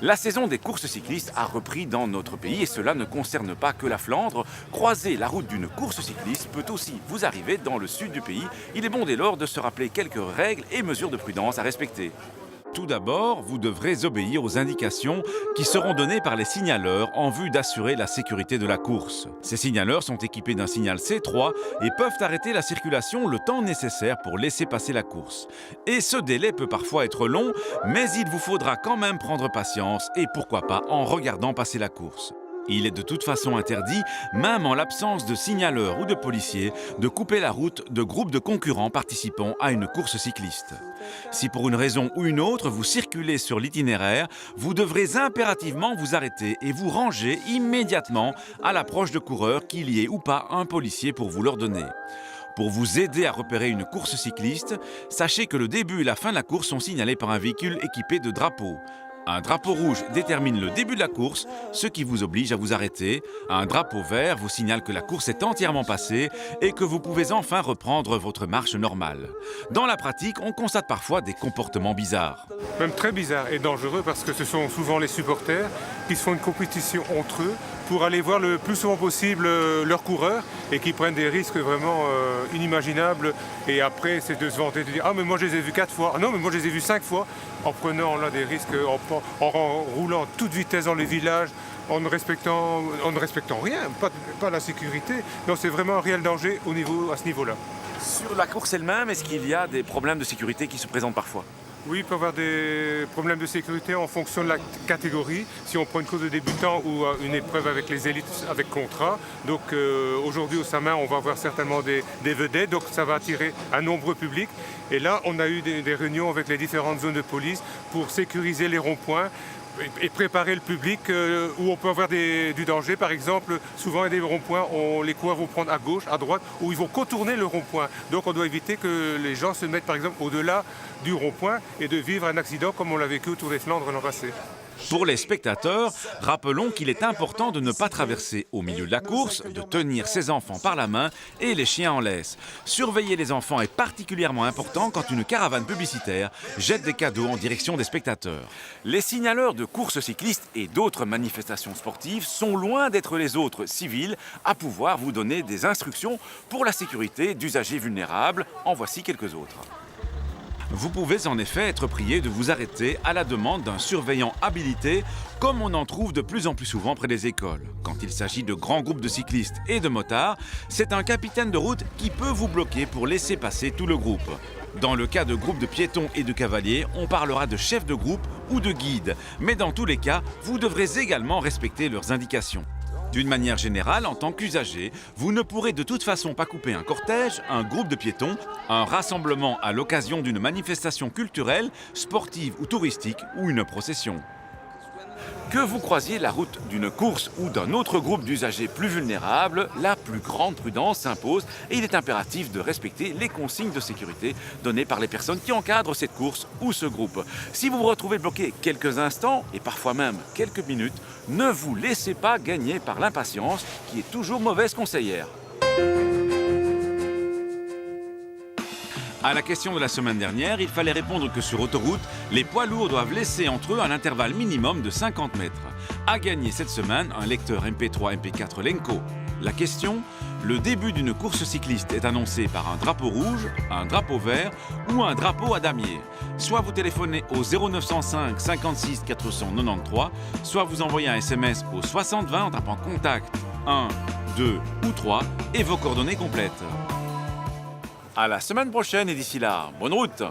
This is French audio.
La saison des courses cyclistes a repris dans notre pays et cela ne concerne pas que la Flandre. Croiser la route d'une course cycliste peut aussi vous arriver dans le sud du pays. Il est bon dès lors de se rappeler quelques règles et mesures de prudence à respecter. Tout d'abord, vous devrez obéir aux indications qui seront données par les signaleurs en vue d'assurer la sécurité de la course. Ces signaleurs sont équipés d'un signal C3 et peuvent arrêter la circulation le temps nécessaire pour laisser passer la course. Et ce délai peut parfois être long, mais il vous faudra quand même prendre patience et pourquoi pas en regardant passer la course. Il est de toute façon interdit, même en l'absence de signaleurs ou de policiers, de couper la route de groupes de concurrents participant à une course cycliste. Si pour une raison ou une autre vous circulez sur l'itinéraire, vous devrez impérativement vous arrêter et vous ranger immédiatement à l'approche de coureurs qu'il y ait ou pas un policier pour vous l'ordonner. Pour vous aider à repérer une course cycliste, sachez que le début et la fin de la course sont signalés par un véhicule équipé de drapeaux. Un drapeau rouge détermine le début de la course, ce qui vous oblige à vous arrêter. Un drapeau vert vous signale que la course est entièrement passée et que vous pouvez enfin reprendre votre marche normale. Dans la pratique, on constate parfois des comportements bizarres. Même très bizarres et dangereux parce que ce sont souvent les supporters qui se font une compétition entre eux pour aller voir le plus souvent possible leurs coureurs et qui prennent des risques vraiment inimaginables. Et après, c'est de se vanter, de dire « Ah, mais moi je les ai vus 4 fois. Ah non, mais moi je les ai vus 5 fois » en prenant là des risques, en roulant à toute vitesse dans les villages, en ne respectant rien, pas la sécurité. Donc c'est vraiment un réel danger à ce niveau-là. Sur la course elle-même, est-ce qu'il y a des problèmes de sécurité qui se présentent parfois ? Oui, il peut y avoir des problèmes de sécurité en fonction de la catégorie. Si on prend une course de débutants ou une épreuve avec les élites avec contrat, donc aujourd'hui au Samin, on va avoir certainement des vedettes, donc ça va attirer un nombreux public. Et là, on a eu des réunions avec les différentes zones de police pour sécuriser les ronds-points et préparer le public où on peut avoir du danger. Par exemple, souvent il y a des ronds-points, les coureurs vont prendre à gauche, à droite, ou ils vont contourner le rond-point. Donc on doit éviter que les gens se mettent par exemple au-delà du rond-point et de vivre un accident comme on l'a vécu au Tour des Flandres l'an passé. Pour les spectateurs, rappelons qu'il est important de ne pas traverser au milieu de la course, de tenir ses enfants par la main et les chiens en laisse. Surveiller les enfants est particulièrement important quand une caravane publicitaire jette des cadeaux en direction des spectateurs. Les signaleurs de courses cyclistes et d'autres manifestations sportives sont loin d'être les autres civils à pouvoir vous donner des instructions pour la sécurité d'usagers vulnérables. En voici quelques autres. Vous pouvez en effet être prié de vous arrêter à la demande d'un surveillant habilité, comme on en trouve de plus en plus souvent près des écoles. Quand il s'agit de grands groupes de cyclistes et de motards, c'est un capitaine de route qui peut vous bloquer pour laisser passer tout le groupe. Dans le cas de groupes de piétons et de cavaliers, on parlera de chef de groupe ou de guide. Mais dans tous les cas, vous devrez également respecter leurs indications. D'une manière générale, en tant qu'usager, vous ne pourrez de toute façon pas couper un cortège, un groupe de piétons, un rassemblement à l'occasion d'une manifestation culturelle, sportive ou touristique ou une procession. Que vous croisiez la route d'une course ou d'un autre groupe d'usagers plus vulnérables, la plus grande prudence s'impose et il est impératif de respecter les consignes de sécurité données par les personnes qui encadrent cette course ou ce groupe. Si vous vous retrouvez bloqué quelques instants et parfois même quelques minutes, ne vous laissez pas gagner par l'impatience qui est toujours mauvaise conseillère. À la question de la semaine dernière, il fallait répondre que sur autoroute, les poids lourds doivent laisser entre eux un intervalle minimum de 50 mètres. À gagner cette semaine, un lecteur MP3 MP4 Lenco. La question, le début d'une course cycliste est annoncé par un drapeau rouge, un drapeau vert ou un drapeau à damier. Soit vous téléphonez au 0905 56 493, soit vous envoyez un SMS au 6020 en tapant contact 1, 2 ou 3 et vos coordonnées complètes. À la semaine prochaine et d'ici là, bonne route!